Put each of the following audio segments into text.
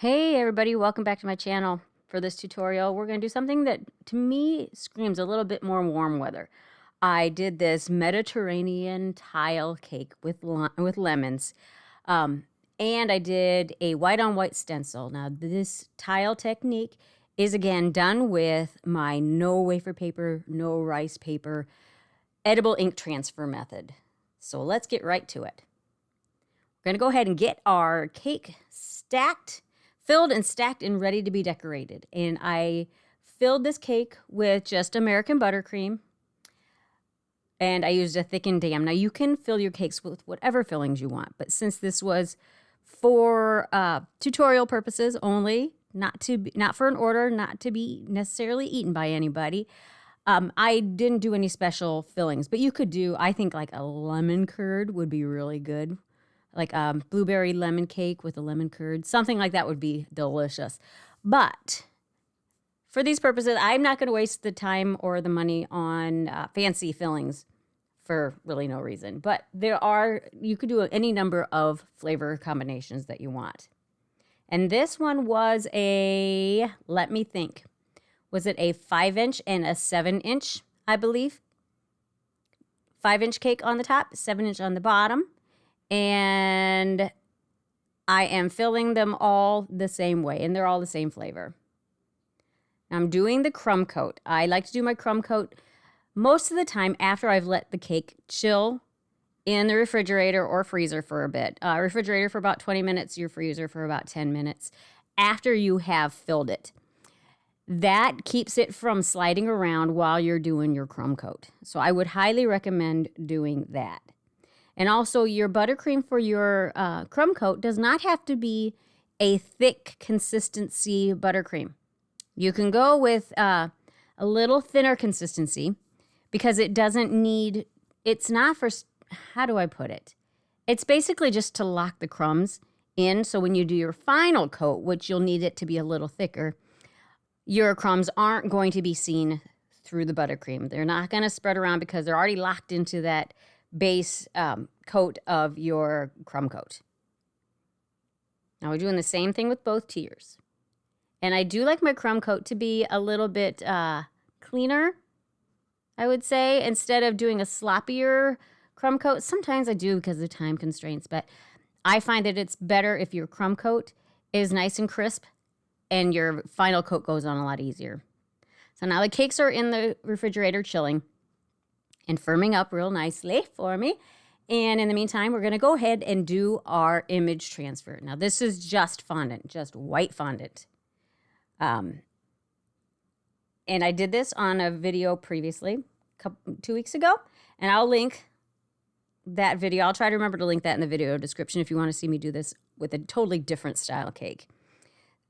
Hey everybody, welcome back to my channel. For this tutorial, we're going to do something that to me screams a little bit more warm weather. I did this Mediterranean tile cake with lemons, um, and I did a white on white stencil. Now this tile technique is again done with my no wafer paper, no rice paper, edible ink transfer method. So let's get right to it. We're going to go ahead and get our cake filled and stacked and ready to be decorated. And I filled this cake with just American buttercream. And I used a thickened dam. Now you can fill your cakes with whatever fillings you want. But since this was for tutorial purposes only, not for an order, not to be necessarily eaten by anybody, I didn't do any special fillings. But you could do, I think, like a lemon curd would be really good. Like blueberry lemon cake with a lemon curd. Something like that would be delicious. But for these purposes, I'm not going to waste the time or the money on fancy fillings for really no reason. But you could do any number of flavor combinations that you want. And this one was let me think. Was it a 5-inch and a 7-inch, I believe? 5-inch cake on the top, 7-inch on the bottom. And I am filling them all the same way, and they're all the same flavor. I'm doing the crumb coat. I like to do my crumb coat most of the time after I've let the cake chill in the refrigerator or freezer for a bit. Refrigerator for about 20 minutes, your freezer for about 10 minutes after you have filled it. That keeps it from sliding around while you're doing your crumb coat. So I would highly recommend doing that. And also your buttercream for your crumb coat does not have to be a thick consistency buttercream. You can go with a little thinner consistency because it's not for, how do I put it? It's basically just to lock the crumbs in. So when you do your final coat, which you'll need it to be a little thicker, your crumbs aren't going to be seen through the buttercream. They're not going to spread around because they're already locked into that base coat of your crumb coat. Now we're doing the same thing with both tiers. And I do like my crumb coat to be a little bit cleaner, I would say, instead of doing a sloppier crumb coat. Sometimes I do because of time constraints, but I find that it's better if your crumb coat is nice and crisp and your final coat goes on a lot easier. So now the cakes are in the refrigerator chilling and firming up real nicely for me. And in the meantime, we're going to go ahead and do our image transfer. Now, this is just fondant, just white fondant. And I did this on a video previously, 2 weeks ago, and I'll link that video. I'll try to remember to link that in the video description if you want to see me do this with a totally different style cake.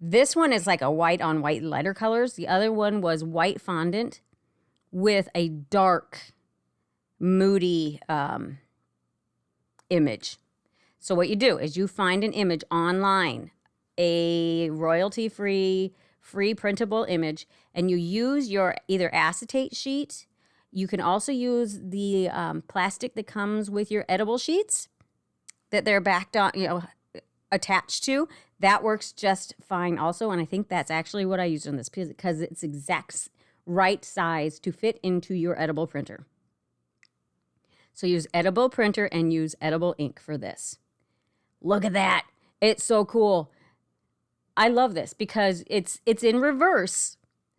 This one is like a white on white lighter colors. The other one was white fondant with a dark, moody image. So what you do is you find an image online, a royalty-free, free printable image, and you use your either acetate sheet. You can also use the plastic that comes with your edible sheets that they're backed on, attached to. That works just fine also, and I think that's actually what I used on this because it's exact right size to fit into your edible printer. So use edible printer and use edible ink for this. Look at that. It's so cool. I love this because it's in reverse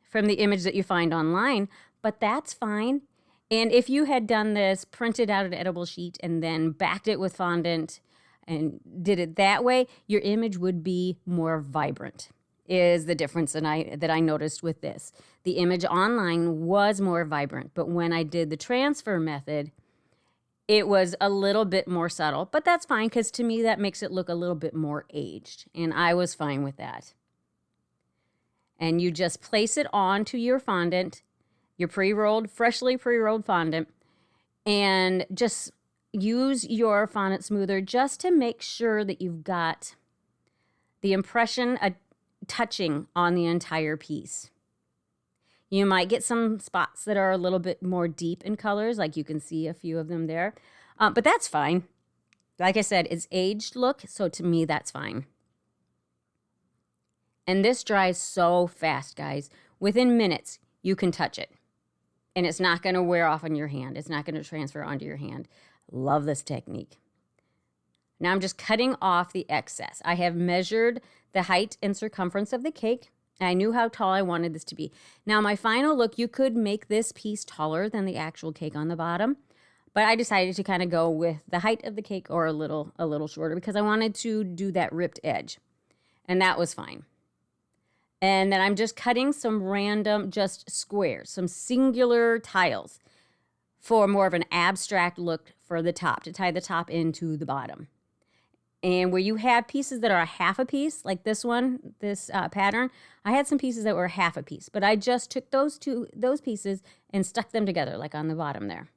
from the image that you find online, but that's fine. And if you had done this, printed out an edible sheet and then backed it with fondant and did it that way, your image would be more vibrant, is the difference that I noticed with this. The image online was more vibrant, but when I did the transfer method, it was a little bit more subtle, but that's fine because to me that makes it look a little bit more aged, and I was fine with that. And you just place it onto your fondant, your freshly pre-rolled fondant, and just use your fondant smoother just to make sure that you've got the impression touching on the entire piece. You might get some spots that are a little bit more deep in colors, like you can see a few of them there. But that's fine. Like I said, it's aged look, so to me, that's fine. And this dries so fast, guys. Within minutes, you can touch it. And it's not going to wear off on your hand. It's not going to transfer onto your hand. Love this technique. Now I'm just cutting off the excess. I have measured the height and circumference of the cake. I knew how tall I wanted this to be. Now my final look, you could make this piece taller than the actual cake on the bottom. But I decided to kind of go with the height of the cake or a little shorter because I wanted to do that ripped edge. And that was fine. And then I'm just cutting some random, just squares, some singular tiles for more of an abstract look for the top, to tie the top into the bottom. And where you have pieces that are a half a piece, like this one, this pattern, I had some pieces that were half a piece, but I just took those pieces and stuck them together, like on the bottom there.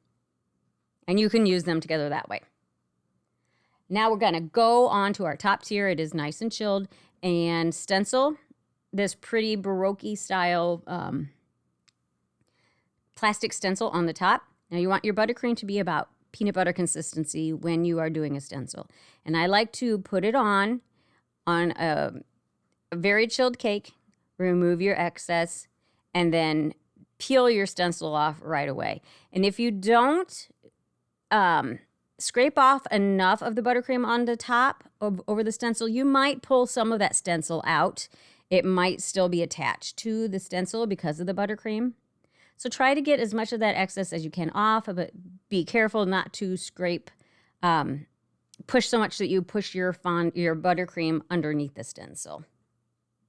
And you can use them together that way. Now we're gonna go on to our top tier. It is nice and chilled, and stencil this pretty Baroque style plastic stencil on the top. Now you want your buttercream to be about peanut butter consistency when you are doing a stencil. And I like to put it on a very chilled cake, remove your excess, and then peel your stencil off right away. And if you don't scrape off enough of the buttercream on the top over the stencil, you might pull some of that stencil out. It might still be attached to the stencil because of the buttercream. So try to get as much of that excess as you can off, but be careful not to scrape, push so much that you push your buttercream underneath the stencil.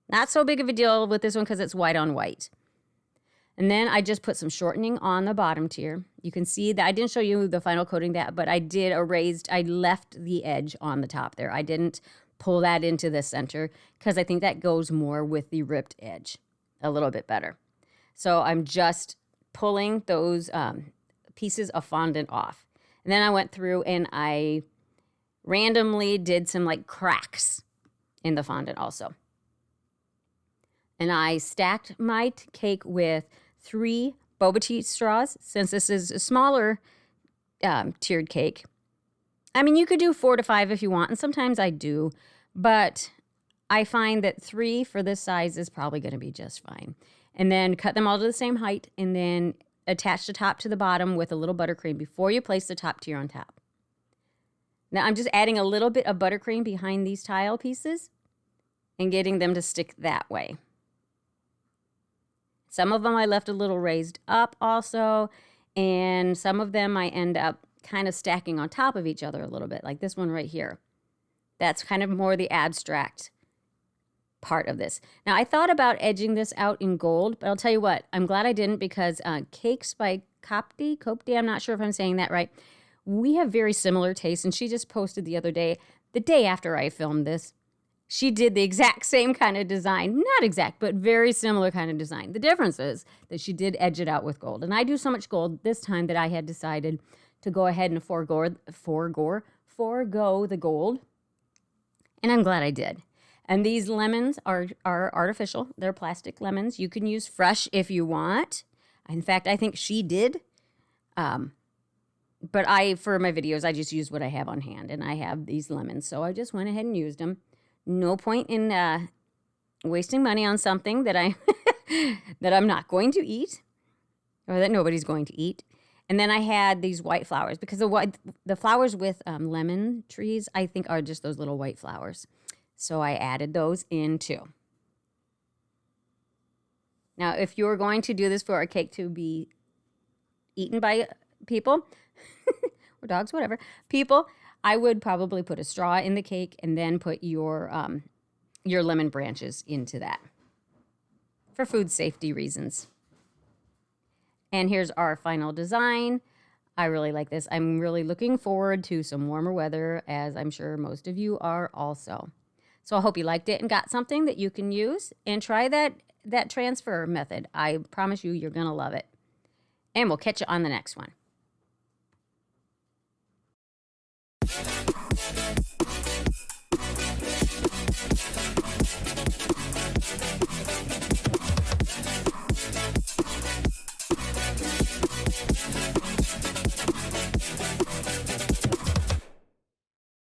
Not so big of a deal with this one because it's white on white. And then I just put some shortening on the bottom tier. You can see that I didn't show you the final coating that, but I left the edge on the top there. I didn't pull that into the center because I think that goes more with the ripped edge a little bit better. So I'm just pulling those pieces of fondant off. And then I went through and I randomly did some like cracks in the fondant also. And I stacked my cake with 3 boba tea straws, since this is a smaller tiered cake. I mean, you could do 4 to 5 if you want, and sometimes I do, but I find that 3 for this size is probably going to be just fine. And then cut them all to the same height, and then attach the top to the bottom with a little buttercream before you place the top tier on top. Now I'm just adding a little bit of buttercream behind these tile pieces and getting them to stick that way. Some of them I left a little raised up also, and some of them I end up kind of stacking on top of each other a little bit, like this one right here. That's kind of more the abstract part of this. Now, I thought about edging this out in gold, but I'll tell you what, I'm glad I didn't, because Cakes by Copti, I'm not sure if I'm saying that right. We have very similar tastes, and she just posted the other day, the day after I filmed this, she did the exact same kind of design. Not exact, but very similar kind of design. The difference is that she did edge it out with gold. And I do so much gold this time that I had decided to go ahead and forego the gold. And I'm glad I did. And these lemons are artificial. They're plastic lemons. You can use fresh if you want. In fact, I think she did. But for my videos, I just use what I have on hand. And I have these lemons. So I just went ahead and used them. No point in wasting money on something that that I'm not going to eat, or that nobody's going to eat. And then I had these white flowers, because the flowers with lemon trees, I think, are just those little white flowers. So I added those in too. Now, if you're going to do this for a cake to be eaten by people, or dogs, whatever, people, I would probably put a straw in the cake and then put your lemon branches into that for food safety reasons. And here's our final design. I really like this. I'm really looking forward to some warmer weather, as I'm sure most of you are also. So I hope you liked it and got something that you can use, and try that transfer method. I promise you're going to love it. And we'll catch you on the next one.